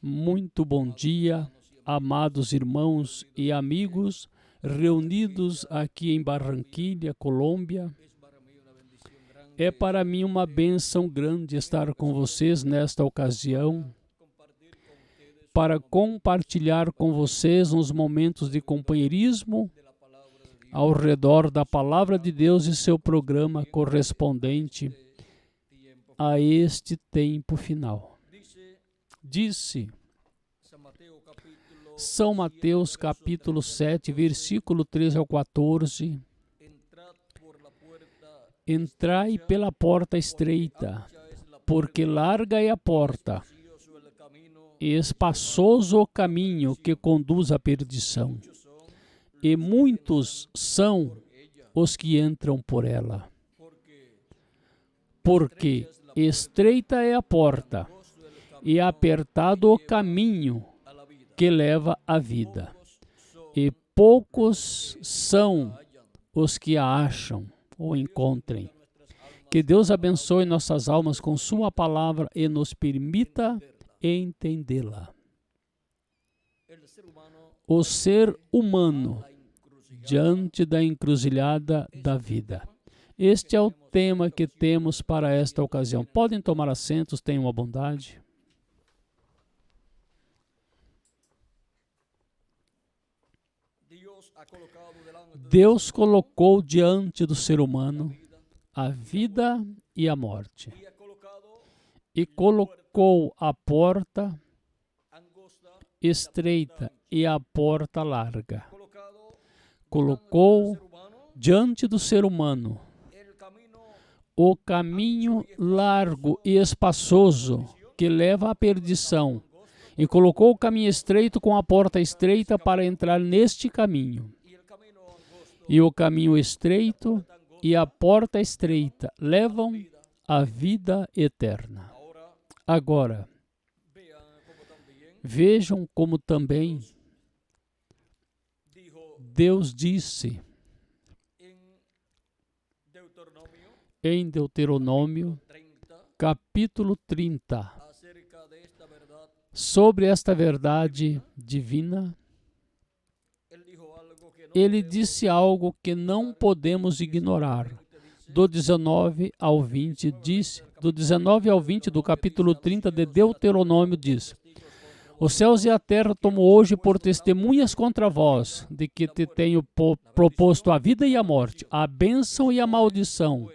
Muito bom dia, amados irmãos e amigos reunidos aqui em Barranquilla, Colômbia. É para mim uma bênção grande estar com vocês nesta ocasião para compartilhar com vocês uns momentos de companheirismo ao redor da Palavra de Deus e seu programa correspondente a este tempo final. Disse São Mateus capítulo 7, versículo 13 ao 14: Entrai pela porta estreita, porque larga é a porta, e espaçoso o caminho que conduz à perdição, e muitos são os que entram por ela. Porque estreita é a porta, e apertado o caminho que leva à vida, e poucos são os que a acham ou encontrem. Que Deus abençoe nossas almas com sua palavra e nos permita entendê-la. O ser humano diante da encruzilhada da vida. Este é o tema que temos para esta ocasião. Podem tomar assentos, tenham a bondade. Deus colocou diante do ser humano a vida e a morte, e colocou a porta estreita e a porta larga. Colocou diante do ser humano o caminho largo e espaçoso que leva à perdição, e colocou o caminho estreito com a porta estreita para entrar neste caminho. E o caminho estreito e a porta estreita levam à vida eterna. Agora, vejam como também Deus disse em Deuteronômio, capítulo 30, sobre esta verdade divina. Ele disse algo que não podemos ignorar. Do 19 ao 20, do 19 ao 20 do capítulo 30 de Deuteronômio diz: Os céus e a terra tomo hoje por testemunhas contra vós, de que te tenho proposto a vida e a morte, a bênção e a maldição.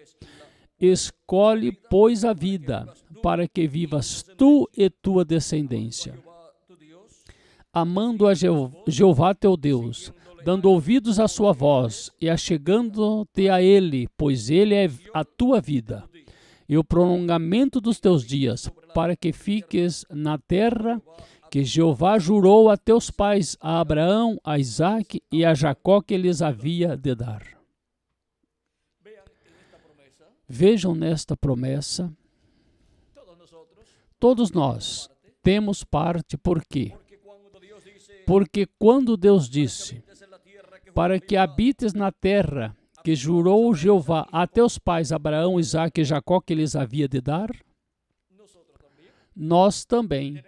Escolhe, pois, a vida, para que vivas tu e tua descendência, amando a Jeová teu Deus, dando ouvidos à sua voz e achegando-te a Ele, pois Ele é a tua vida, e o prolongamento dos teus dias, para que fiques na terra que Jeová jurou a teus pais, a Abraão, a Isaque e a Jacó, que lhes havia de dar. Vejam nesta promessa, todos nós temos parte. Por quê? Porque quando Deus disse, para que habites na terra que jurou Jeová a teus pais, Abraão, Isaque e Jacó, que lhes havia de dar, nós também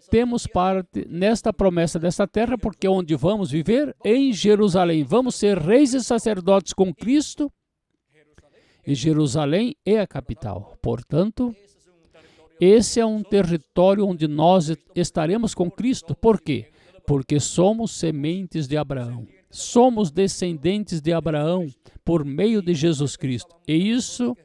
temos parte nesta promessa desta terra, porque onde vamos viver? Em Jerusalém. Vamos ser reis e sacerdotes com Cristo, e Jerusalém é a capital. Portanto, esse é um território onde nós estaremos com Cristo. Por quê? Porque somos sementes de Abraão. Somos descendentes de Abraão por meio de Jesus Cristo. E isso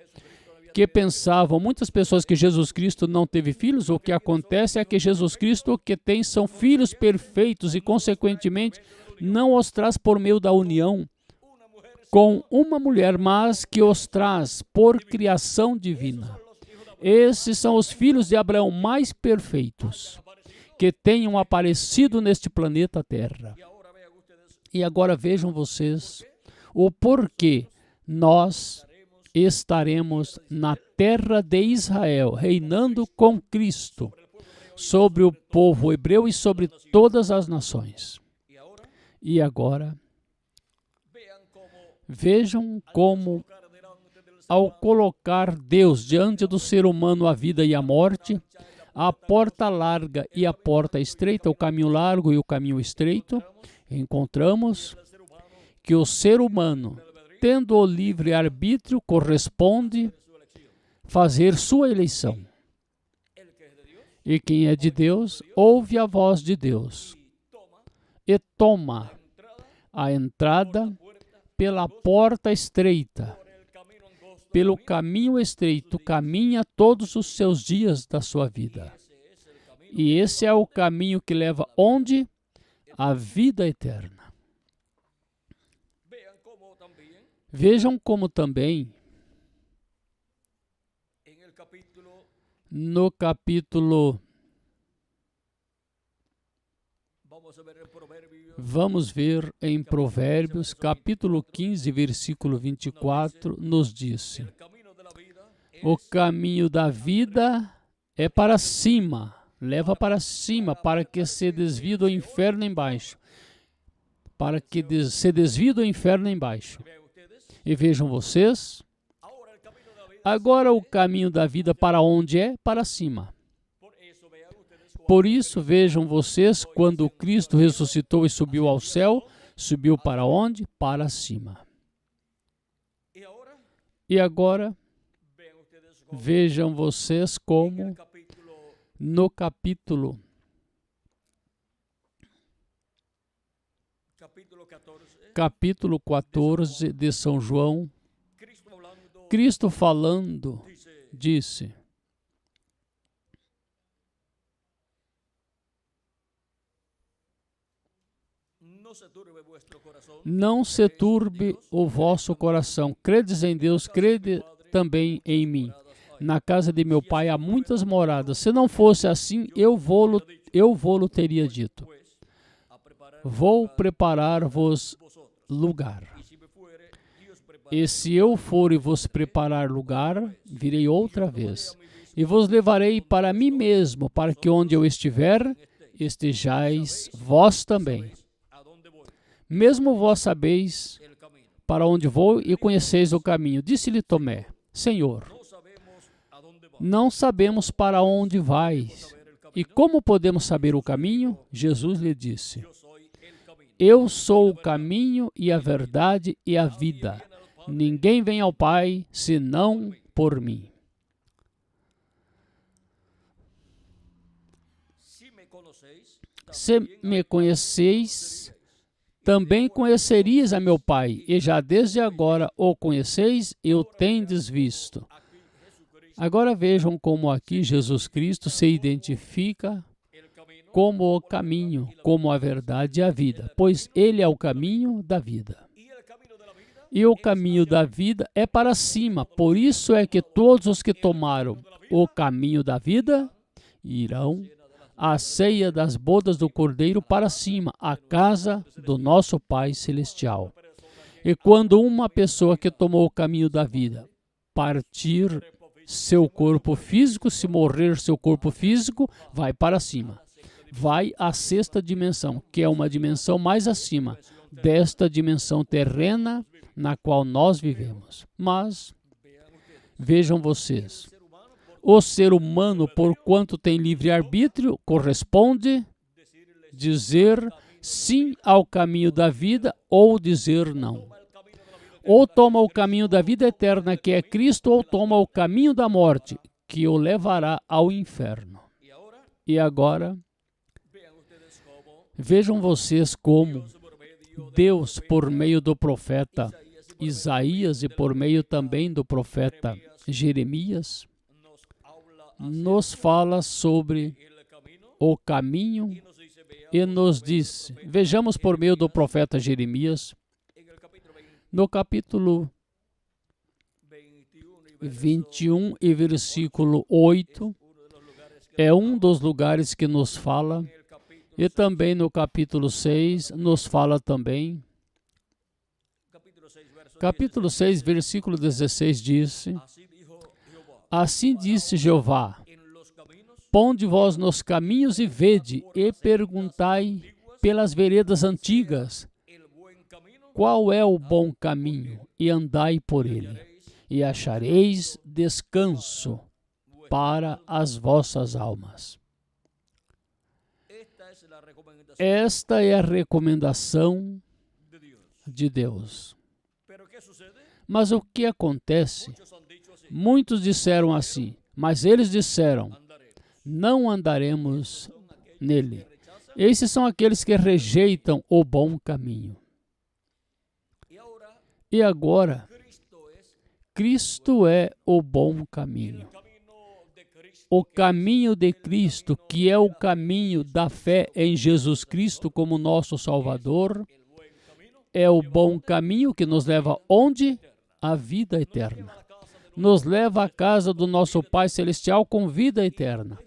que pensavam muitas pessoas que Jesus Cristo não teve filhos, o que acontece é que Jesus Cristo, o que tem são filhos perfeitos e, consequentemente, não os traz por meio da união com uma mulher, mas que os traz por criação divina. Esses são os filhos de Abraão mais perfeitos que tenham aparecido neste planeta Terra. E agora vejam vocês o porquê nós estaremos na terra de Israel, reinando com Cristo sobre o povo hebreu e sobre todas as nações. E agora, vejam como, ao colocar Deus diante do ser humano a vida e a morte, a porta larga e a porta estreita, o caminho largo e o caminho estreito, encontramos que o ser humano, tendo o livre-arbítrio, corresponde fazer sua eleição. E quem é de Deus, ouve a voz de Deus e toma a entrada pela porta estreita. Pelo caminho estreito, caminha todos os seus dias da sua vida. E esse é o caminho que leva onde? A vida eterna. Vejam como também, no capítulo, vamos ver em Provérbios, capítulo 15, versículo 24, nos diz: o caminho da vida é para cima, leva para cima, para que se desvie do inferno embaixo. Para que se desvie do inferno embaixo. E vejam vocês, agora o caminho da vida para onde é? Para cima. Por isso, vejam vocês, quando Cristo ressuscitou e subiu ao céu, subiu para onde? Para cima. E agora, vejam vocês como no capítulo 14 de São João, Cristo falando, disse: não se turbe o vosso coração. Credes em Deus, crede também em mim. Na casa de meu Pai há muitas moradas. Se não fosse assim, eu vou-lo teria dito. Vou preparar-vos lugar. E se eu for e vos preparar lugar, virei outra vez. E vos levarei para mim mesmo, para que onde eu estiver, estejais vós também. Mesmo vós sabeis para onde vou e conheceis o caminho. Disse-lhe Tomé: Senhor, não sabemos para onde vais. E como podemos saber o caminho? Jesus lhe disse: eu sou o caminho e a verdade e a vida. Ninguém vem ao Pai senão por mim. Se me conheceis, também conhecerias a meu Pai, e já desde agora o conheceis e o tendes visto. Agora vejam como aqui Jesus Cristo se identifica como o caminho, como a verdade e a vida, pois Ele é o caminho da vida. E o caminho da vida é para cima, por isso é que todos os que tomaram o caminho da vida irão à ceia das bodas do Cordeiro para cima, à casa do nosso Pai Celestial. E quando uma pessoa que tomou o caminho da vida partir seu corpo físico, se morrer seu corpo físico, vai para cima. Vai à sexta dimensão, que é uma dimensão mais acima desta dimensão terrena na qual nós vivemos. Mas, vejam vocês, o ser humano, porquanto tem livre-arbítrio, corresponde dizer sim ao caminho da vida ou dizer não. Ou toma o caminho da vida eterna, que é Cristo, ou toma o caminho da morte, que o levará ao inferno. E agora, vejam vocês como Deus, por meio do profeta Isaías e por meio também do profeta Jeremias, nos fala sobre o caminho e nos diz, vejamos por meio do profeta Jeremias, no capítulo 21 e versículo 8, é um dos lugares que nos fala, e também no capítulo 6 nos fala também. Capítulo 6, versículo 16 diz: assim disse Jeová, ponde vós nos caminhos e vede, e perguntai pelas veredas antigas, qual é o bom caminho, e andai por ele, e achareis descanso para as vossas almas. Esta é a recomendação de Deus. Mas o que acontece? Muitos disseram assim, mas eles disseram, não andaremos nele. Esses são aqueles que rejeitam o bom caminho. E agora, Cristo é o bom caminho. O caminho de Cristo, que é o caminho da fé em Jesus Cristo como nosso Salvador, é o bom caminho que nos leva onde? A vida eterna. Nos leva à casa do nosso Pai Celestial com vida eterna.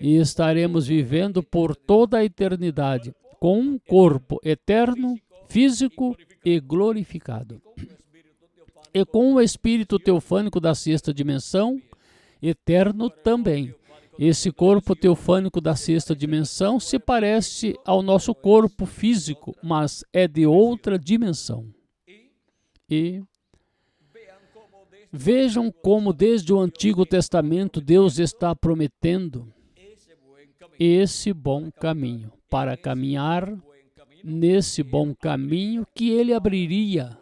E estaremos vivendo por toda a eternidade com um corpo eterno, físico e glorificado. E com o espírito teofânico da sexta dimensão, eterno também. Esse corpo teofânico da sexta dimensão se parece ao nosso corpo físico, mas é de outra dimensão. E vejam como desde o Antigo Testamento Deus está prometendo esse bom caminho, para caminhar nesse bom caminho que Ele abriria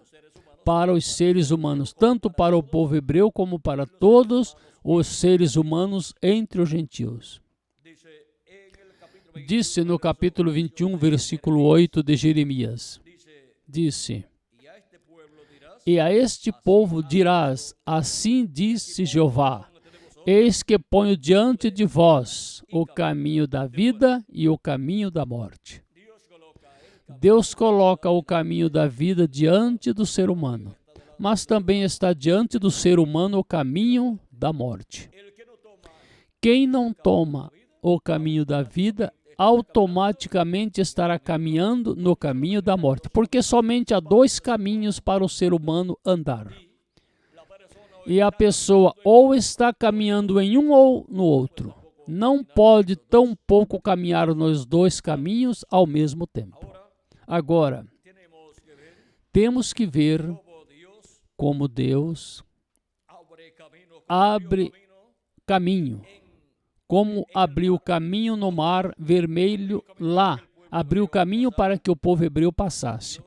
para os seres humanos, tanto para o povo hebreu como para todos os seres humanos entre os gentios. Disse no capítulo 21, versículo 8 de Jeremias, disse, e a este povo dirás, assim disse Jeová, eis que ponho diante de vós o caminho da vida e o caminho da morte. Deus coloca o caminho da vida diante do ser humano, mas também está diante do ser humano o caminho da morte. Quem não toma o caminho da vida, automaticamente estará caminhando no caminho da morte, porque somente há dois caminhos para o ser humano andar. E a pessoa ou está caminhando em um ou no outro. Não pode tampouco caminhar nos dois caminhos ao mesmo tempo. Agora, temos que ver como Deus abre caminho, como abriu caminho no Mar Vermelho lá, abriu caminho para que o povo hebreu passasse.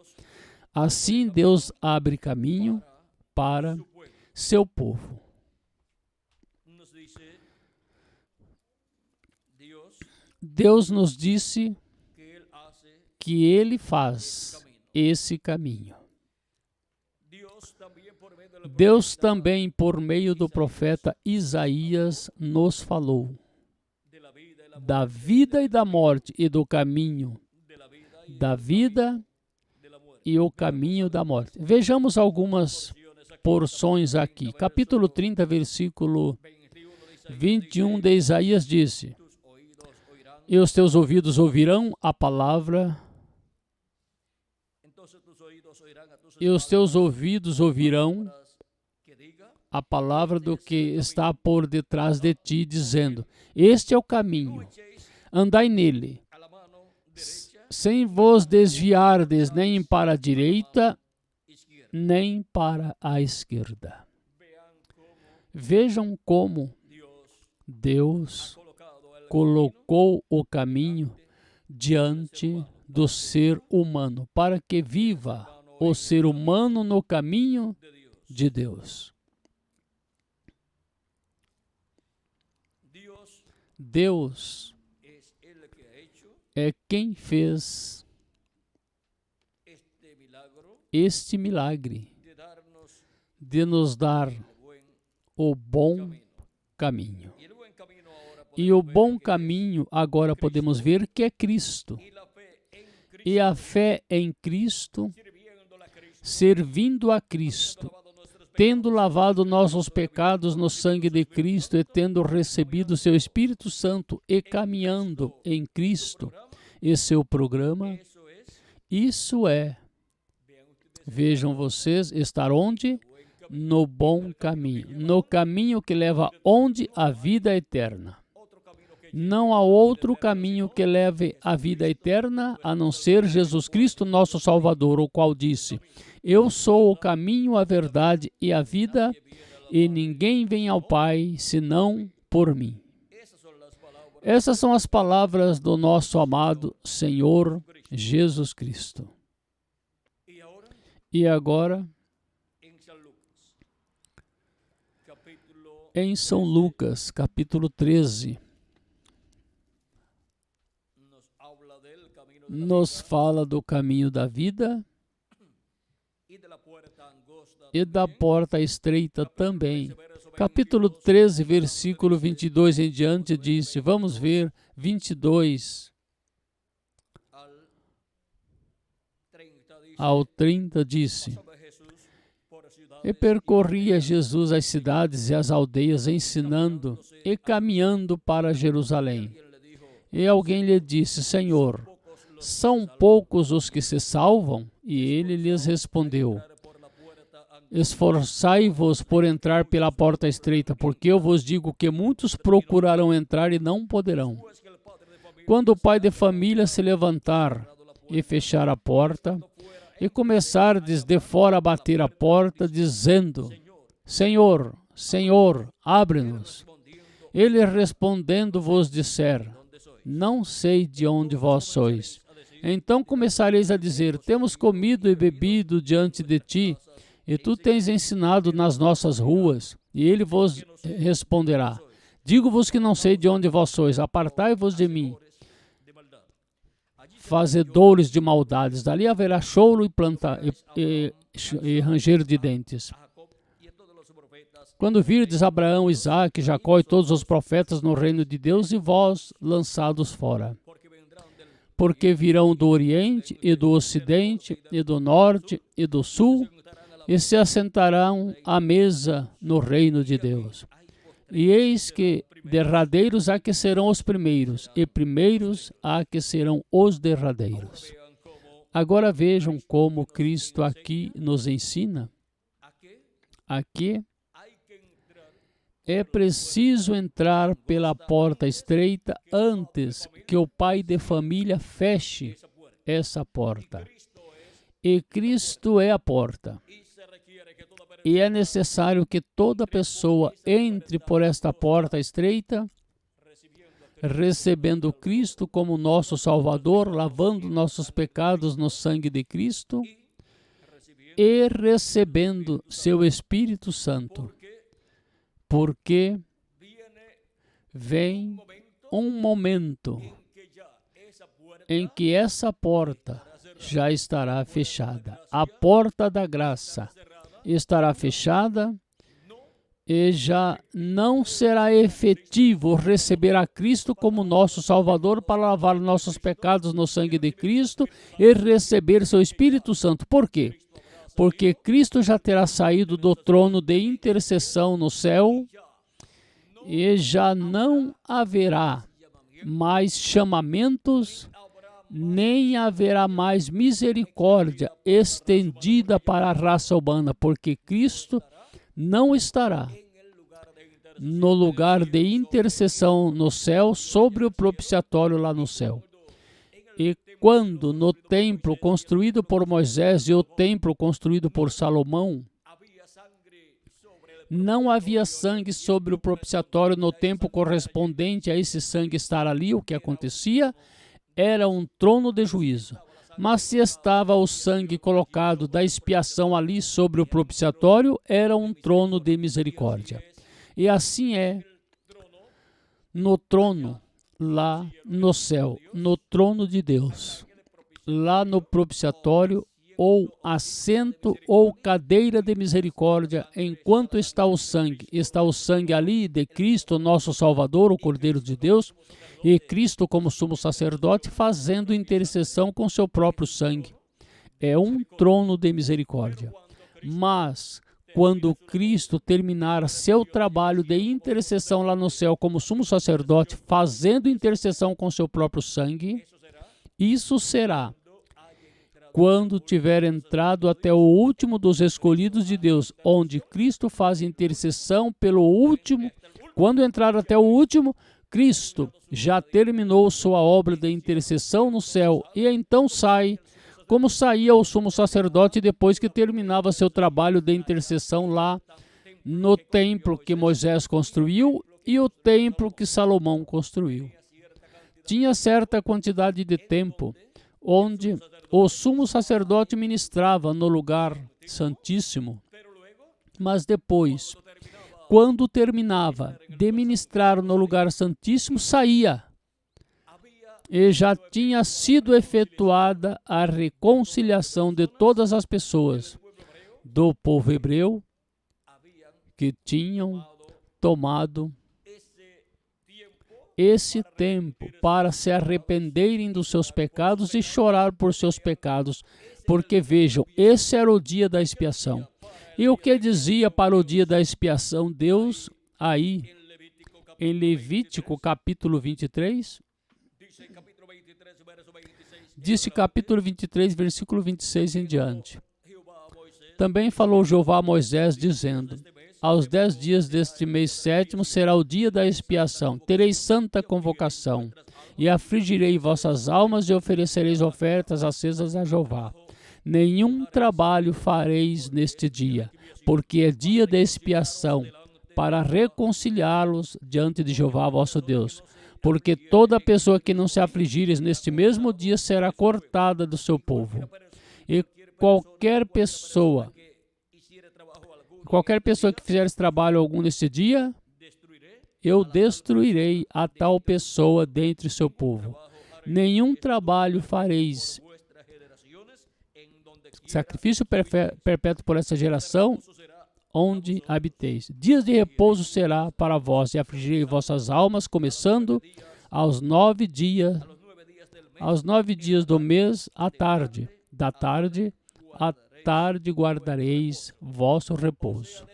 Assim Deus abre caminho para seu povo. Deus nos disse que Ele faz esse caminho. Deus também, por meio do profeta Isaías, nos falou da vida e da morte e do caminho da vida e o caminho da morte. Vejamos algumas porções aqui. Capítulo 30, versículo 21 de Isaías disse, e os teus ouvidos ouvirão a palavra, e os teus ouvidos ouvirão a palavra do que está por detrás de ti, dizendo, este é o caminho, andai nele, sem vos desviardes nem para a direita, nem para a esquerda. Vejam como Deus colocou o caminho diante do ser humano, para que viva o ser humano no caminho de Deus. Deus é quem fez este milagre de nos dar o bom caminho. E o bom caminho, agora podemos ver que é Cristo. E a fé em Cristo, servindo a Cristo, tendo lavado nossos pecados no sangue de Cristo e tendo recebido seu Espírito Santo e caminhando em Cristo e seu programa, isso é, vejam vocês, estar onde? No bom caminho, no caminho que leva onde? A vida eterna. Não há outro caminho que leve à vida eterna, a não ser Jesus Cristo, nosso Salvador, o qual disse, eu sou o caminho, a verdade e a vida, e ninguém vem ao Pai senão por mim. Essas são as palavras do nosso amado Senhor Jesus Cristo. E agora, em São Lucas, capítulo 13, nos fala do caminho da vida e da porta estreita também. Capítulo 13, versículo 22 em diante diz, vamos ver 22 ao 30 disse, e percorria Jesus as cidades e as aldeias, ensinando e caminhando para Jerusalém. E alguém lhe disse, Senhor, são poucos os que se salvam? E ele lhes respondeu, esforçai-vos por entrar pela porta estreita, porque eu vos digo que muitos procurarão entrar e não poderão. Quando o pai de família se levantar e fechar a porta, e começardes de fora a bater a porta, dizendo, Senhor, Senhor, abre-nos. Ele respondendo vos disser, não sei de onde vós sois. Então começareis a dizer, temos comido e bebido diante de ti, e tu tens ensinado nas nossas ruas. E ele vos responderá, digo-vos que não sei de onde vós sois, apartai-vos de mim, fazedores de maldades. Dali haverá choro e ranger de dentes. Quando virdes Abraão, Isaque, Jacó e todos os profetas no reino de Deus, e vós lançados fora. Porque virão do Oriente, e do Ocidente, e do Norte, e do Sul, e se assentarão à mesa no reino de Deus. E eis que derradeiros há que serão os primeiros, e primeiros há que serão os derradeiros. Agora vejam como Cristo aqui nos ensina. Aqui é preciso entrar pela porta estreita antes que o pai de família feche essa porta. E Cristo é a porta. E é necessário que toda pessoa entre por esta porta estreita, recebendo Cristo como nosso Salvador, lavando nossos pecados no sangue de Cristo e recebendo seu Espírito Santo. Porque vem um momento em que essa porta já estará fechada. A porta da graça estará fechada e já não será efetivo receber a Cristo como nosso Salvador para lavar nossos pecados no sangue de Cristo e receber seu Espírito Santo. Por quê? Porque Cristo já terá saído do trono de intercessão no céu e já não haverá mais chamamentos, nem haverá mais misericórdia estendida para a raça humana, porque Cristo não estará no lugar de intercessão no céu, sobre o propiciatório lá no céu. E quando no templo construído por Moisés e o templo construído por Salomão, não havia sangue sobre o propiciatório no tempo correspondente a esse sangue estar ali, o que acontecia era um trono de juízo. Mas se estava o sangue colocado da expiação ali sobre o propiciatório, era um trono de misericórdia. E assim é no trono, lá no céu, no trono de Deus, lá no propiciatório, ou assento ou cadeira de misericórdia, enquanto está o sangue ali de Cristo, nosso Salvador, o Cordeiro de Deus, e Cristo como sumo sacerdote, fazendo intercessão com seu próprio sangue. É um trono de misericórdia. Mas, quando Cristo terminar seu trabalho de intercessão lá no céu como sumo sacerdote, fazendo intercessão com seu próprio sangue, isso será quando tiver entrado até o último dos escolhidos de Deus, onde Cristo faz intercessão pelo último. Quando entrar até o último, Cristo já terminou sua obra de intercessão no céu e então sai, como saía o sumo sacerdote depois que terminava seu trabalho de intercessão lá no templo que Moisés construiu e o templo que Salomão construiu. Tinha certa quantidade de tempo onde o sumo sacerdote ministrava no lugar santíssimo, mas depois, quando terminava de ministrar no lugar santíssimo, saía. E já tinha sido efetuada a reconciliação de todas as pessoas do povo hebreu que tinham tomado esse tempo para se arrependerem dos seus pecados e chorar por seus pecados, porque vejam, esse era o dia da expiação. E o que dizia para o dia da expiação Deus aí em Levítico capítulo 23? Disse capítulo 23, versículo 26 em diante. Também falou Jeová a Moisés, dizendo: aos 10 dias deste mês sétimo será o dia da expiação. Tereis santa convocação, e afligirei vossas almas, e oferecereis ofertas acesas a Jeová. Nenhum trabalho fareis neste dia, porque é dia de expiação, para reconciliá-los diante de Jeová vosso Deus. Porque toda pessoa que não se afligires neste mesmo dia será cortada do seu povo. E qualquer pessoa que fizer esse trabalho algum neste dia, eu destruirei a tal pessoa dentre seu povo. Nenhum trabalho fareis. Sacrifício perpétuo por essa geração, onde habiteis. Dias de repouso será para vós, e afligirei vossas almas, começando aos 9 dias do mês à tarde. Da tarde à tarde guardareis vosso repouso.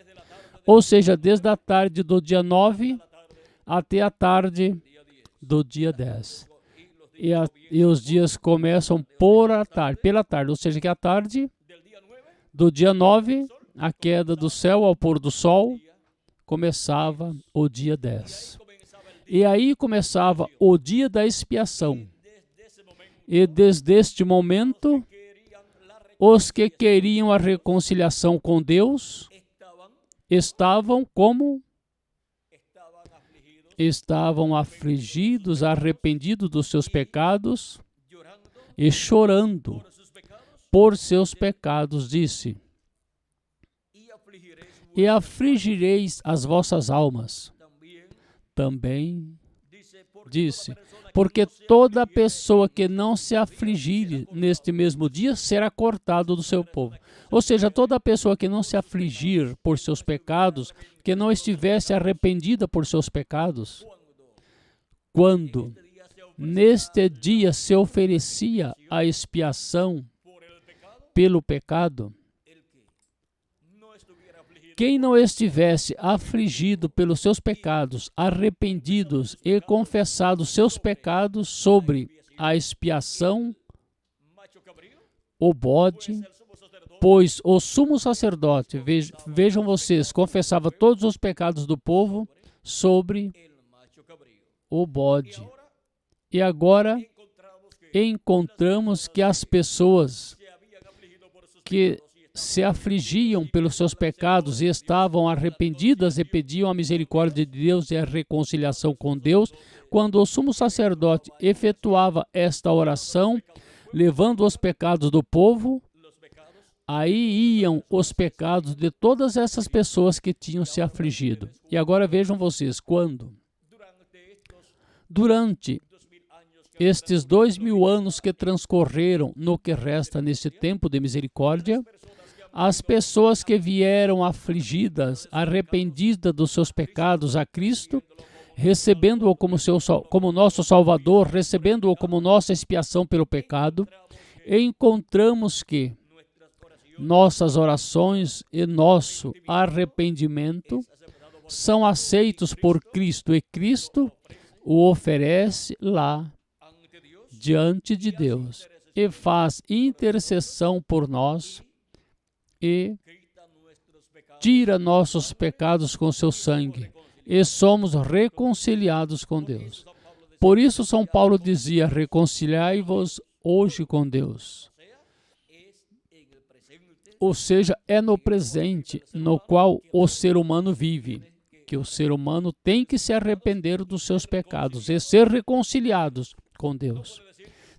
Ou seja, desde a tarde do dia 9 até a tarde do dia 10. E os dias começam pela tarde, ou seja, que a tarde do dia 9, a queda do céu ao pôr do sol, começava o dia 10. E aí começava o dia da expiação. E desde este momento, os que queriam a reconciliação com Deus estavam como? Estavam afligidos, arrependidos dos seus pecados e chorando por seus pecados, disse. E afligireis as vossas almas. Também disse, porque toda pessoa que não se afligir neste mesmo dia será cortado do seu povo. Ou seja, toda pessoa que não se afligir por seus pecados, que não estivesse arrependida por seus pecados, quando neste dia se oferecia a expiação pelo pecado, quem não estivesse afligido pelos seus pecados, arrependidos e confessado seus pecados sobre a expiação, o bode, pois o sumo sacerdote, vejam vocês, confessava todos os pecados do povo sobre o bode. E agora encontramos que as pessoas que se afligiam pelos seus pecados e estavam arrependidas e pediam a misericórdia de Deus e a reconciliação com Deus, quando o sumo sacerdote efetuava esta oração, levando os pecados do povo, aí iam os pecados de todas essas pessoas que tinham se afligido. E agora vejam vocês, quando? Durante estes 2000 anos que transcorreram no que resta nesse tempo de misericórdia, as pessoas que vieram afligidas, arrependidas dos seus pecados a Cristo, recebendo-o como nosso Salvador, recebendo-o como nossa expiação pelo pecado, encontramos que nossas orações e nosso arrependimento são aceitos por Cristo, e Cristo o oferece lá diante de Deus e faz intercessão por nós e tira nossos pecados com seu sangue e somos reconciliados com Deus. Por isso São Paulo dizia, reconciliai-vos hoje com Deus. Ou seja, é no presente no qual o ser humano vive, que o ser humano tem que se arrepender dos seus pecados e ser reconciliados com Deus.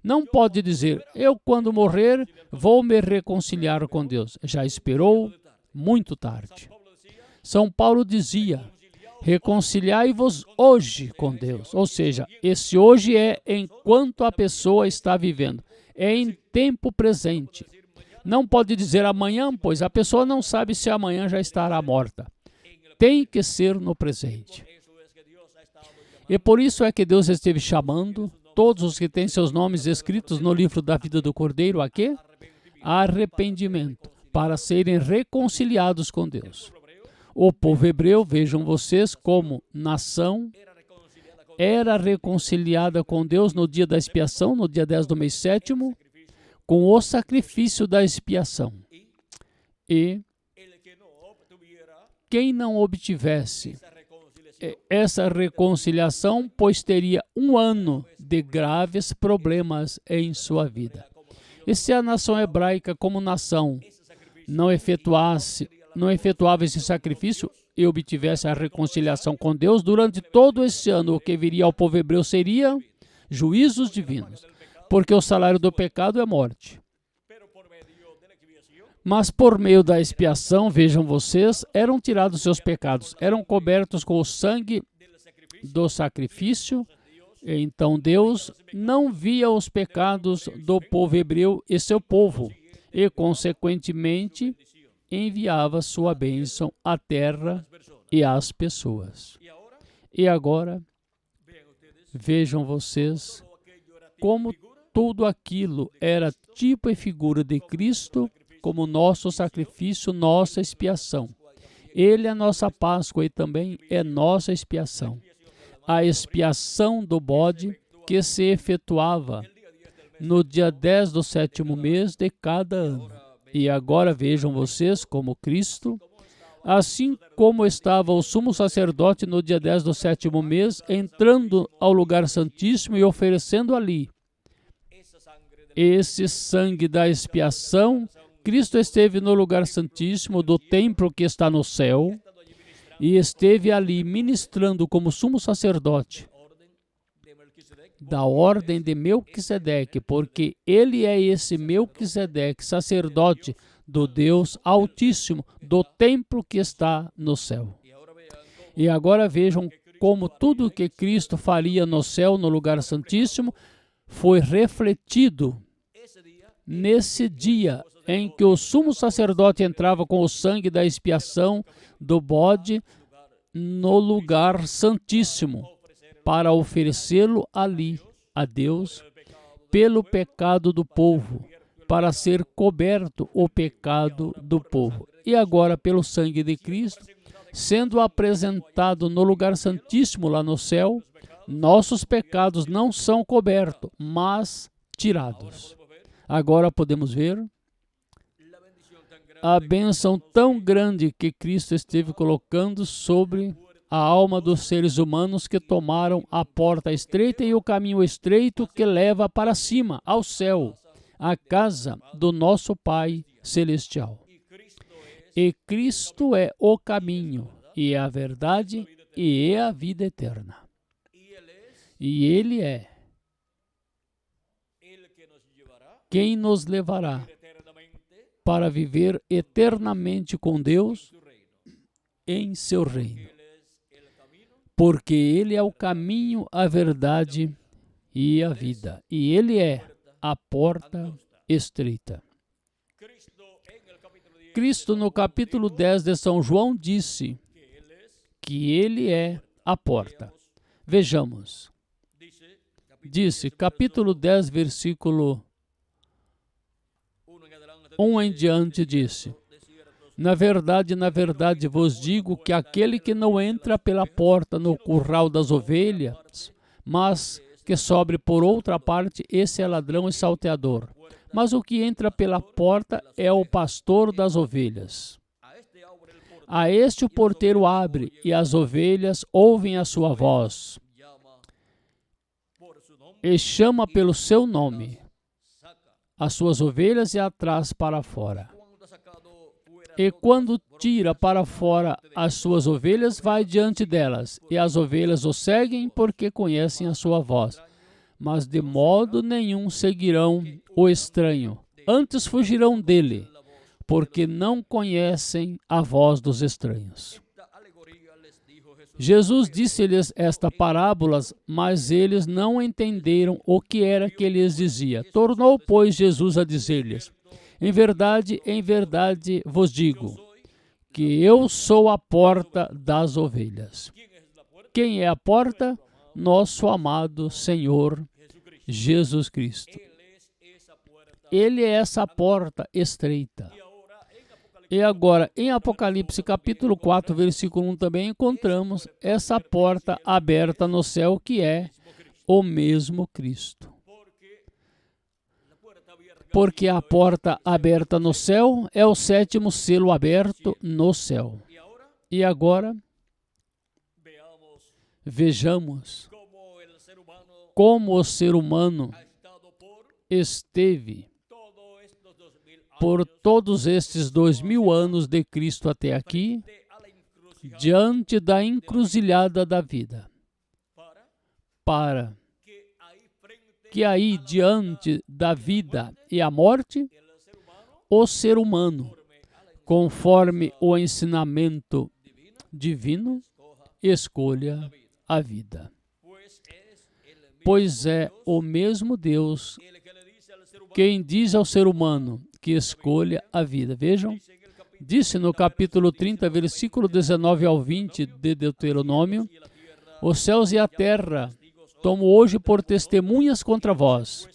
Não pode dizer, eu quando morrer vou me reconciliar com Deus. Já esperou muito tarde. São Paulo dizia, reconciliai-vos hoje com Deus. Ou seja, esse hoje é enquanto a pessoa está vivendo. É em tempo presente. Não pode dizer amanhã, pois a pessoa não sabe se amanhã já estará morta. Tem que ser no presente. E por isso é que Deus esteve chamando todos os que têm seus nomes escritos no livro da vida do Cordeiro a quê? Arrependimento, para serem reconciliados com Deus. O povo hebreu, vejam vocês, como nação, era reconciliada com Deus no dia da expiação, no dia 10 do mês 7º, com o sacrifício da expiação. E quem não obtivesse essa reconciliação, pois teria um ano de graves problemas em sua vida. E se a nação hebraica, como nação, não efetuava esse sacrifício e obtivesse a reconciliação com Deus, durante todo esse ano, o que viria ao povo hebreu seria juízos divinos, porque o salário do pecado é morte. Mas por meio da expiação, vejam vocês, eram tirados seus pecados, eram cobertos com o sangue do sacrifício. Então Deus não via os pecados do povo hebreu e seu povo, e consequentemente enviava sua bênção à terra e às pessoas. E agora, vejam vocês como tudo aquilo era tipo e figura de Cristo, como nosso sacrifício, nossa expiação. Ele é nossa Páscoa e também é nossa expiação. A expiação do bode que se efetuava no dia 10 do 7º mês de cada ano. E agora vejam vocês como Cristo, assim como estava o sumo sacerdote no dia 10 do 7º mês, entrando ao lugar santíssimo e oferecendo ali esse sangue da expiação. Cristo esteve no lugar santíssimo do templo que está no céu e esteve ali ministrando como sumo sacerdote da ordem de Melquisedeque, porque ele é esse Melquisedeque, sacerdote do Deus Altíssimo, do templo que está no céu. E agora vejam como tudo que Cristo faria no céu, no lugar santíssimo, foi refletido nesse dia em que o sumo sacerdote entrava com o sangue da expiação do bode no lugar santíssimo, para oferecê-lo ali a Deus pelo pecado do povo, para ser coberto o pecado do povo. E agora, pelo sangue de Cristo, sendo apresentado no lugar santíssimo lá no céu, nossos pecados não são cobertos, mas tirados. Agora podemos ver a bênção tão grande que Cristo esteve colocando sobre a alma dos seres humanos que tomaram a porta estreita e o caminho estreito que leva para cima, ao céu, a casa do nosso Pai Celestial. E Cristo é o caminho, e é a verdade, e é a vida eterna. E Ele é quem nos levará para viver eternamente com Deus em seu reino. Porque Ele é o caminho, a verdade e a vida. E Ele é a porta estreita. Cristo, no capítulo 10 de São João, disse que Ele é a porta. Vejamos. Disse, capítulo 10, versículo 1 em diante, disse: na verdade, vos digo que aquele que não entra pela porta no curral das ovelhas, mas que sobe por outra parte, esse é ladrão e salteador. Mas o que entra pela porta é o pastor das ovelhas. A este o porteiro abre, e as ovelhas ouvem a sua voz, e chama pelo seu nome as suas ovelhas e as traz para fora. E quando tira para fora as suas ovelhas, vai diante delas, e as ovelhas o seguem porque conhecem a sua voz. Mas de modo nenhum seguirão o estranho, antes fugirão dele, porque não conhecem a voz dos estranhos. Jesus disse-lhes esta parábola, mas eles não entenderam o que era que lhes dizia. Tornou, pois, Jesus a dizer-lhes: em verdade vos digo, que eu sou a porta das ovelhas. Quem é a porta? Nosso amado Senhor Jesus Cristo. Ele é essa porta estreita. E agora, em Apocalipse capítulo 4, versículo 1, também encontramos essa porta aberta no céu, que é o mesmo Cristo. Porque a porta aberta no céu é o 7º selo aberto no céu. E agora, vejamos como o ser humano esteve por todos estes 2000 anos de Cristo até aqui, diante da encruzilhada da vida, para que aí, diante da vida e a morte, o ser humano, conforme o ensinamento divino, escolha a vida. Pois é o mesmo Deus quem diz ao ser humano que escolha a vida. Vejam, disse no capítulo 30, versículo 19 ao 20 de Deuteronômio: os céus e a terra tomo hoje por testemunhas contra vós,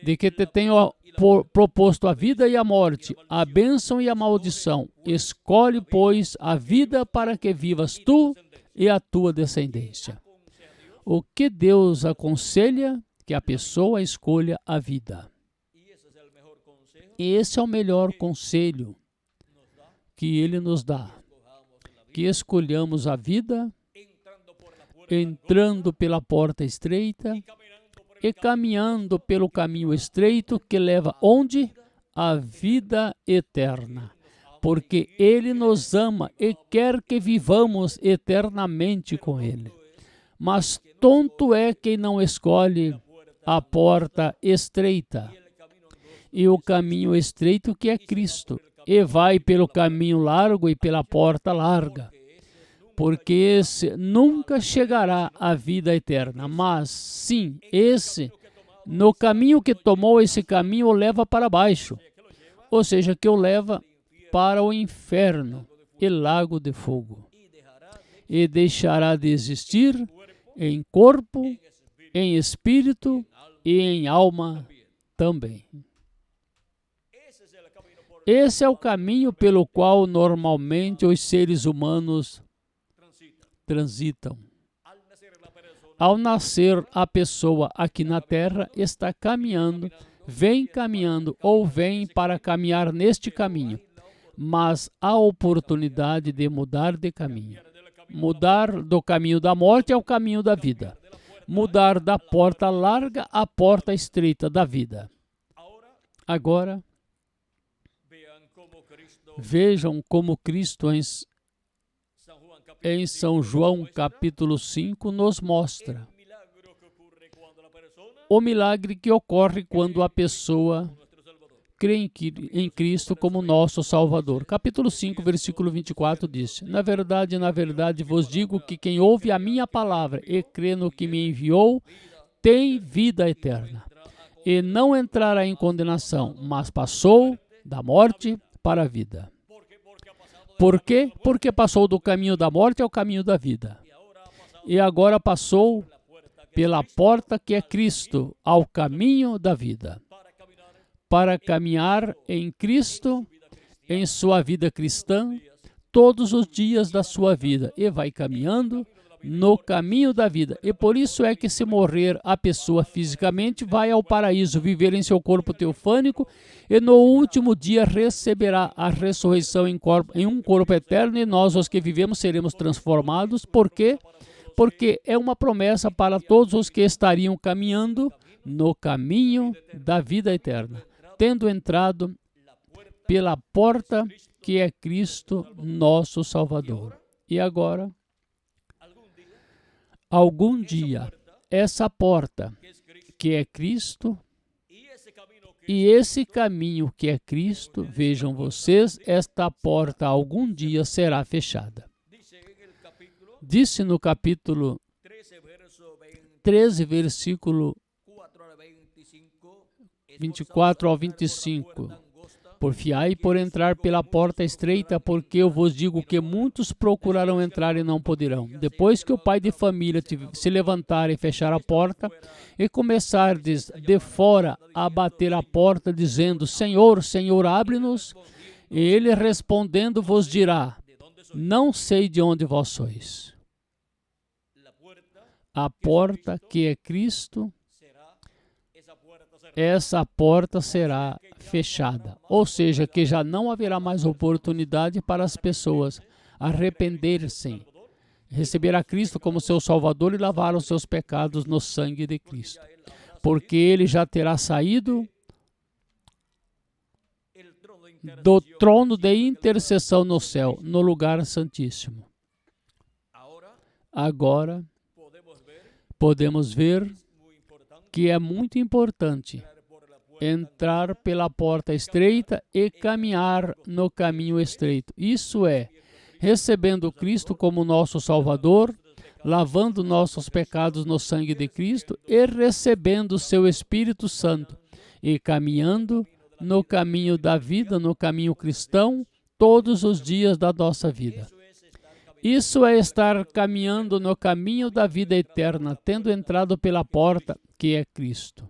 de que te tenho proposto a vida e a morte, a bênção e a maldição. Escolhe, pois, a vida para que vivas tu e a tua descendência. O que Deus aconselha? Que a pessoa escolha a vida. Esse é o melhor conselho que Ele nos dá. Que escolhamos a vida, entrando pela porta estreita e caminhando pelo caminho estreito que leva onde? A vida eterna. Porque Ele nos ama e quer que vivamos eternamente com Ele. Mas tonto é quem não escolhe a porta estreita e o caminho estreito, que é Cristo, e vai pelo caminho largo e pela porta larga, porque esse nunca chegará à vida eterna. Mas sim, esse, no caminho que tomou, esse caminho o leva para baixo, ou seja, que o leva para o inferno e lago de fogo, e deixará de existir em corpo, em espírito e em alma também. Esse é o caminho pelo qual normalmente os seres humanos transitam. Ao nascer, a pessoa aqui na Terra está caminhando, vem caminhando ou vem para caminhar neste caminho, mas há oportunidade de mudar de caminho. Mudar do caminho da morte ao caminho da vida. Mudar da porta larga à porta estreita da vida. Agora, vejam como Cristo em São João capítulo 5 nos mostra o milagre que ocorre quando a pessoa crê em Cristo como nosso Salvador. Capítulo 5, versículo 24 diz: na verdade vos digo que quem ouve a minha palavra e crê no que me enviou, tem vida eterna, e não entrará em condenação, mas passou da morte para a vida. Por quê? Porque passou do caminho da morte ao caminho da vida. E agora passou pela porta que é Cristo, ao caminho da vida. Para caminhar em Cristo, em sua vida cristã, todos os dias da sua vida. E vai caminhando no caminho da vida. E por isso é que, se morrer a pessoa fisicamente, vai ao paraíso viver em seu corpo teofânico e no último dia receberá a ressurreição em um corpo eterno, e nós, os que vivemos, seremos transformados. Por quê? Porque é uma promessa para todos os que estariam caminhando no caminho da vida eterna, tendo entrado pela porta que é Cristo, nosso Salvador. E agora, algum dia, essa porta que é Cristo e esse caminho que é Cristo, vejam vocês, esta porta algum dia será fechada. Disse no capítulo 13, versículo 24 ao 25. Porfiai por entrar pela porta estreita, porque eu vos digo que muitos procurarão entrar e não poderão. Depois que o pai de família se levantar e fechar a porta, e começardes de fora a bater a porta, dizendo, Senhor, Senhor, abre-nos, e ele respondendo vos dirá, não sei de onde vós sois. A porta que é Cristo, essa porta será fechada, ou seja, que já não haverá mais oportunidade para as pessoas arrepender-se, receber a Cristo como seu Salvador e lavar os seus pecados no sangue de Cristo, porque ele já terá saído do trono de intercessão no céu, no lugar santíssimo. Agora, podemos ver que é muito importante entrar pela porta estreita e caminhar no caminho estreito. Isso é, recebendo Cristo como nosso Salvador, lavando nossos pecados no sangue de Cristo e recebendo o seu Espírito Santo e caminhando no caminho da vida, no caminho cristão, todos os dias da nossa vida. Isso é estar caminhando no caminho da vida eterna, tendo entrado pela porta que é Cristo.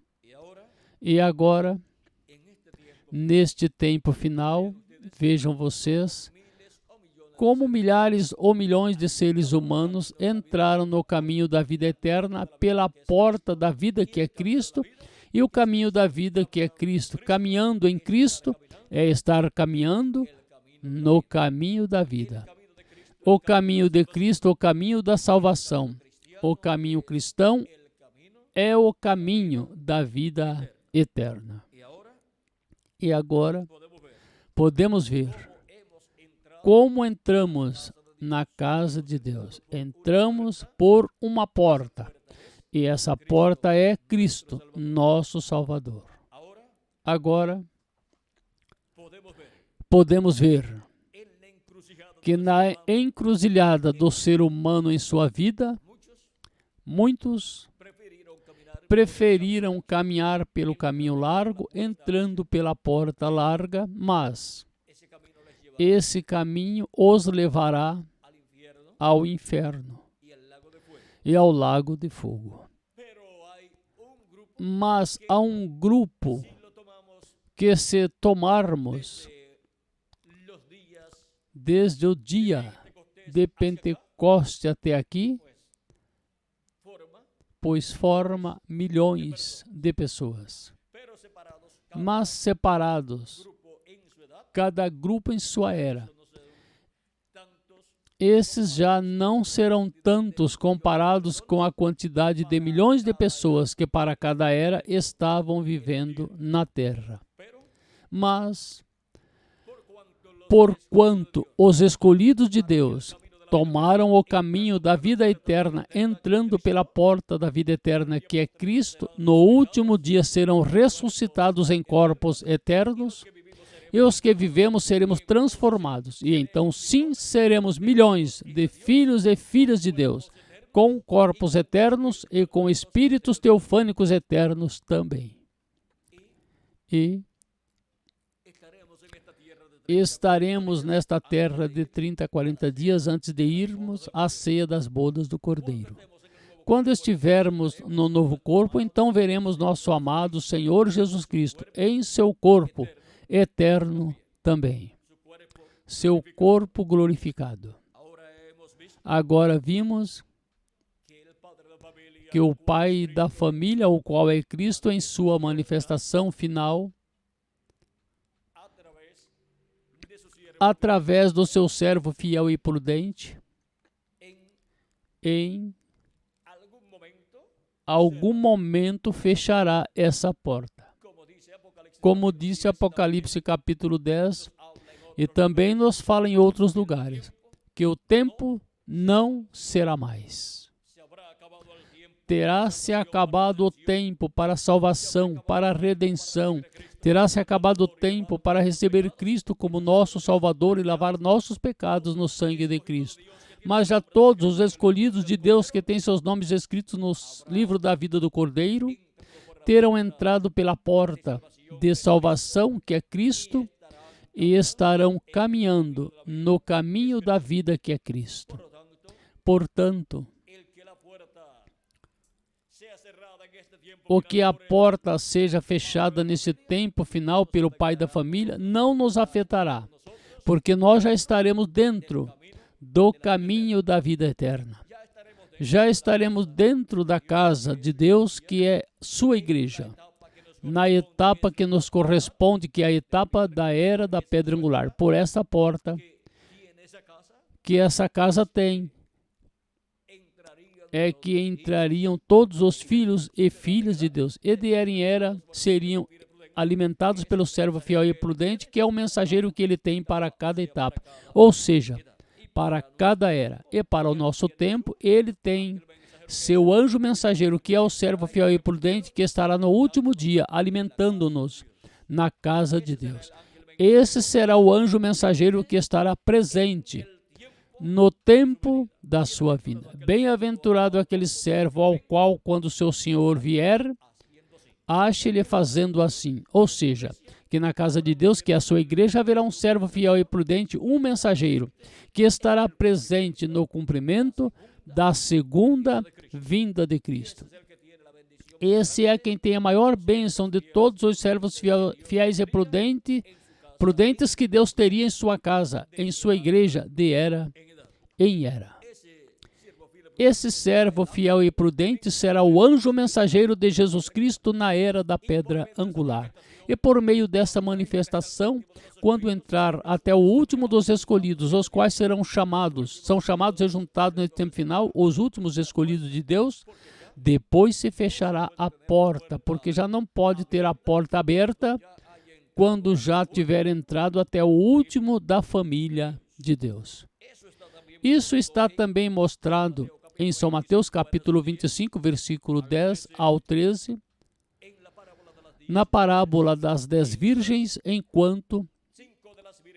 E agora, neste tempo final, vejam vocês como milhares ou milhões de seres humanos entraram no caminho da vida eterna pela porta da vida que é Cristo, e o caminho da vida que é Cristo. Caminhando em Cristo é estar caminhando no caminho da vida. O caminho de Cristo, o caminho da salvação. O caminho cristão é o caminho da vida eterna. E agora podemos ver como entramos na casa de Deus. Entramos por uma porta, e essa porta é Cristo, nosso Salvador. Agora podemos ver que na encruzilhada do ser humano em sua vida, muitos preferiram caminhar pelo caminho largo, entrando pela porta larga, mas esse caminho os levará ao inferno e ao lago de fogo. Mas há um grupo que, se tomarmos desde o dia de Pentecoste até aqui, pois forma milhões de pessoas. Mas separados, cada grupo em sua era. Esses já não serão tantos comparados com a quantidade de milhões de pessoas que para cada era estavam vivendo na terra. Mas, porquanto os escolhidos de Deus tomaram o caminho da vida eterna, entrando pela porta da vida eterna, que é Cristo, no último dia serão ressuscitados em corpos eternos, e os que vivemos seremos transformados, e então sim seremos milhões de filhos e filhas de Deus, com corpos eternos e com espíritos teofânicos eternos também. E estaremos nesta terra de 30 a 40 dias antes de irmos à ceia das bodas do Cordeiro. Quando estivermos no novo corpo, então veremos nosso amado Senhor Jesus Cristo em seu corpo eterno também, seu corpo glorificado. Agora vimos que o Pai da família, o qual é Cristo, em sua manifestação final, através do seu servo fiel e prudente, em algum momento fechará essa porta. Como disse Apocalipse capítulo 10, E também nos fala em outros lugares que o tempo não será mais. Terá se acabado o tempo para a salvação, para a redenção. Terá se acabado o tempo para receber Cristo como nosso Salvador e lavar nossos pecados no sangue de Cristo. Mas já todos os escolhidos de Deus que têm seus nomes escritos no livro da vida do Cordeiro terão entrado pela porta de salvação, que é Cristo, e estarão caminhando no caminho da vida, que é Cristo. Portanto, o que a porta seja fechada nesse tempo final pelo pai da família não nos afetará, porque nós já estaremos dentro do caminho da vida eterna. Já estaremos dentro da casa de Deus, que é sua igreja, na etapa que nos corresponde, que é a etapa da era da pedra angular. Por essa porta que essa casa tem, é que entrariam todos os filhos e filhas de Deus. E de era em era seriam alimentados pelo servo fiel e prudente, que é o mensageiro que ele tem para cada etapa. Ou seja, para cada era e para o nosso tempo, ele tem seu anjo mensageiro, que é o servo fiel e prudente, que estará no último dia alimentando-nos na casa de Deus. Esse será o anjo mensageiro que estará presente no tempo da sua vinda. Bem-aventurado aquele servo ao qual, quando seu senhor vier, ache-lhe fazendo assim. Ou seja, que na casa de Deus, que é a sua igreja, haverá um servo fiel e prudente, um mensageiro, que estará presente no cumprimento da segunda vinda de Cristo. Esse é quem tem a maior bênção de todos os servos fiéis e prudentes que Deus teria em sua casa, em sua igreja, de era em era. Esse servo fiel e prudente será o anjo mensageiro de Jesus Cristo na era da pedra angular. E por meio dessa manifestação, quando entrar até o último dos escolhidos, os quais são chamados e juntados no tempo final, os últimos escolhidos de Deus, depois se fechará a porta, porque já não pode ter a porta aberta quando já tiver entrado até o último da família de Deus. Isso está também mostrado em São Mateus, capítulo 25, versículo 10 ao 13, na parábola das 10 virgens, enquanto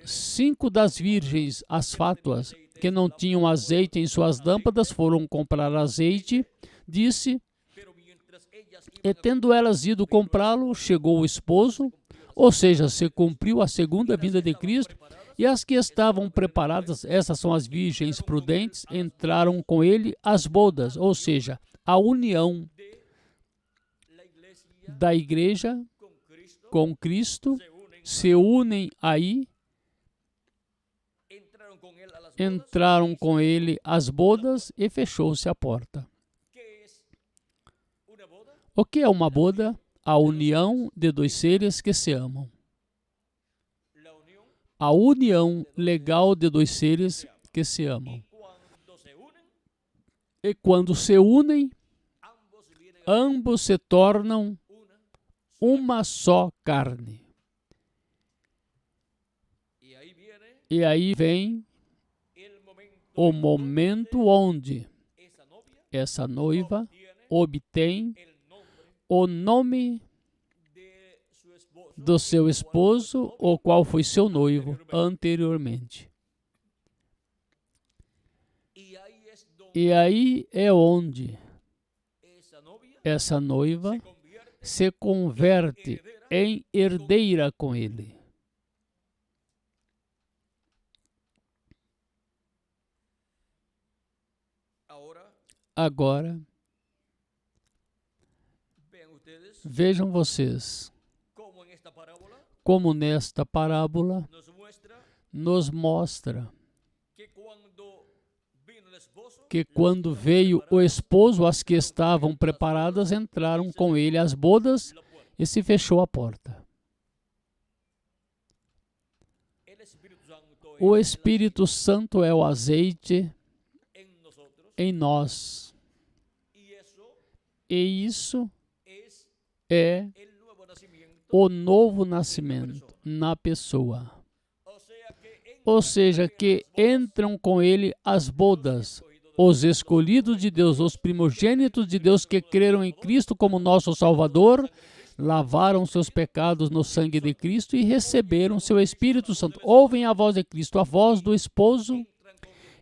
5 das virgens, as fátuas, que não tinham azeite em suas lâmpadas, foram comprar azeite, disse, e tendo elas ido comprá-lo, chegou o esposo, ou seja, se cumpriu a segunda vinda de Cristo, e as que estavam preparadas, essas são as virgens prudentes, entraram com ele às bodas, ou seja, a união da igreja com Cristo, se unem aí, entraram com ele às bodas e fechou-se a porta. O que é uma boda? A união de dois seres que se amam. A união legal de dois seres que se amam. E quando se unem, ambos se tornam uma só carne. E aí vem o momento onde essa noiva obtém o nome do seu esposo, o qual foi seu noivo anteriormente. E aí é onde essa noiva se converte em herdeira com ele. Agora, vejam vocês, como nesta parábola nos mostra que quando veio o esposo, as que estavam preparadas entraram com ele às bodas e se fechou a porta. O Espírito Santo é o azeite em nós. E isso é o novo nascimento na pessoa. ou seja, que entram com ele às bodas, os escolhidos de Deus, os primogênitos de Deus que creram em Cristo como nosso Salvador, lavaram seus pecados no sangue de Cristo e receberam seu Espírito Santo. Ouvem a voz de Cristo, a voz do esposo,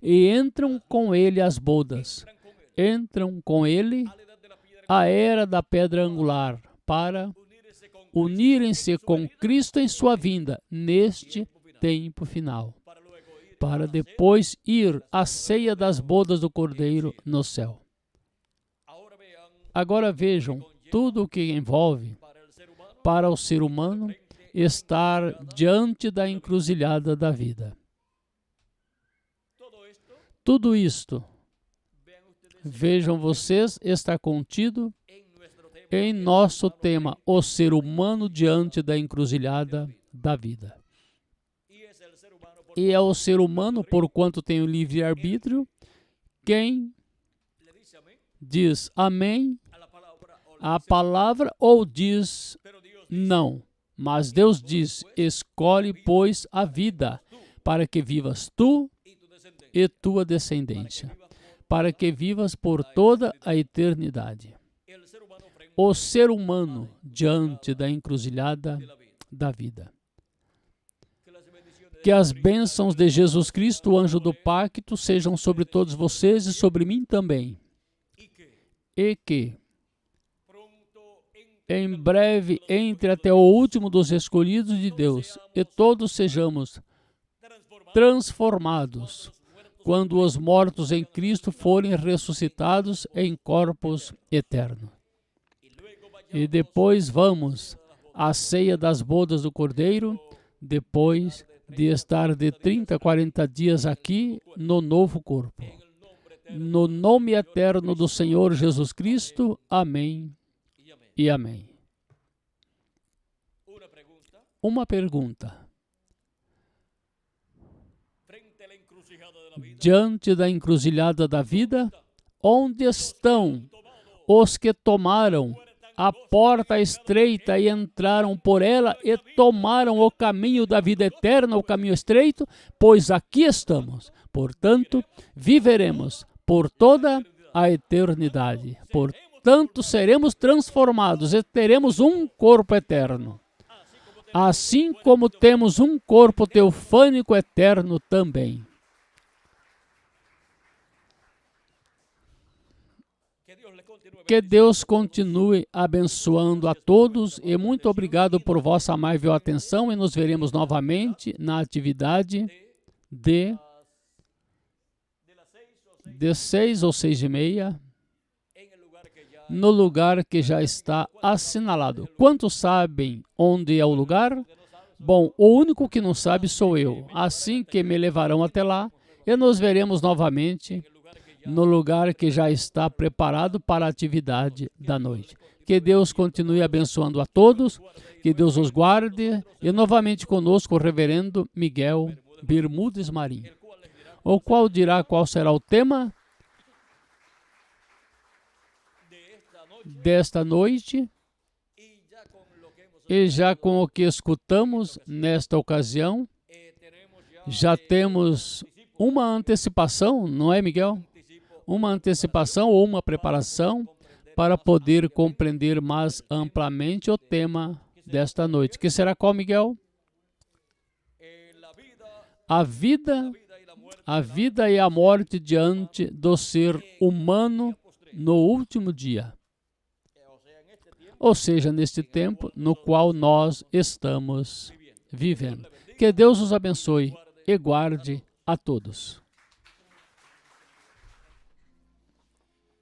e entram com ele às bodas. Entram com ele à era da pedra angular, para unirem-se com Cristo em sua vinda, neste tempo final, para depois ir à ceia das bodas do Cordeiro no céu. Agora vejam tudo o que envolve para o ser humano estar diante da encruzilhada da vida. Tudo isto, vejam vocês, está contido em nosso tema, o ser humano diante da encruzilhada da vida. E é o ser humano, porquanto tem o livre-arbítrio, quem diz amém à palavra ou diz não. Mas Deus diz, escolhe, pois, a vida, para que vivas tu e tua descendência, para que vivas por toda a eternidade. O ser humano diante da encruzilhada da vida. Que as bênçãos de Jesus Cristo, o anjo do pacto, sejam sobre todos vocês e sobre mim também. E que em breve entre até o último dos escolhidos de Deus e todos sejamos transformados quando os mortos em Cristo forem ressuscitados em corpos eternos. E depois vamos à ceia das bodas do Cordeiro, depois de estar de 30 a 40 dias aqui no novo corpo. No nome eterno do Senhor Jesus Cristo, amém e amém. Uma pergunta. Diante da encruzilhada da vida, onde estão os que tomaram a porta estreita e entraram por ela e tomaram o caminho da vida eterna, o caminho estreito? Pois aqui estamos. Portanto, viveremos por toda a eternidade. Portanto, seremos transformados e teremos um corpo eterno. Assim como temos um corpo teofânico eterno também. Que Deus continue abençoando a todos e muito obrigado por vossa amável atenção e nos veremos novamente na atividade de 6 ou 6:30 no lugar que já está assinalado. Quantos sabem onde é o lugar? Bom, o único que não sabe sou eu. Assim que me levarão até lá e nos veremos novamente no lugar que já está preparado para a atividade da noite. Que Deus continue abençoando a todos, que Deus os guarde, e novamente conosco o reverendo Miguel Bermudes Marim, o qual dirá qual será o tema desta noite, e já com o que escutamos nesta ocasião, já temos uma antecipação, não é, Miguel? Uma antecipação ou uma preparação para poder compreender mais amplamente o tema desta noite. Que será qual, Miguel? A vida e a morte diante do ser humano no último dia. Ou seja, neste tempo no qual nós estamos vivendo. Que Deus os abençoe e guarde a todos.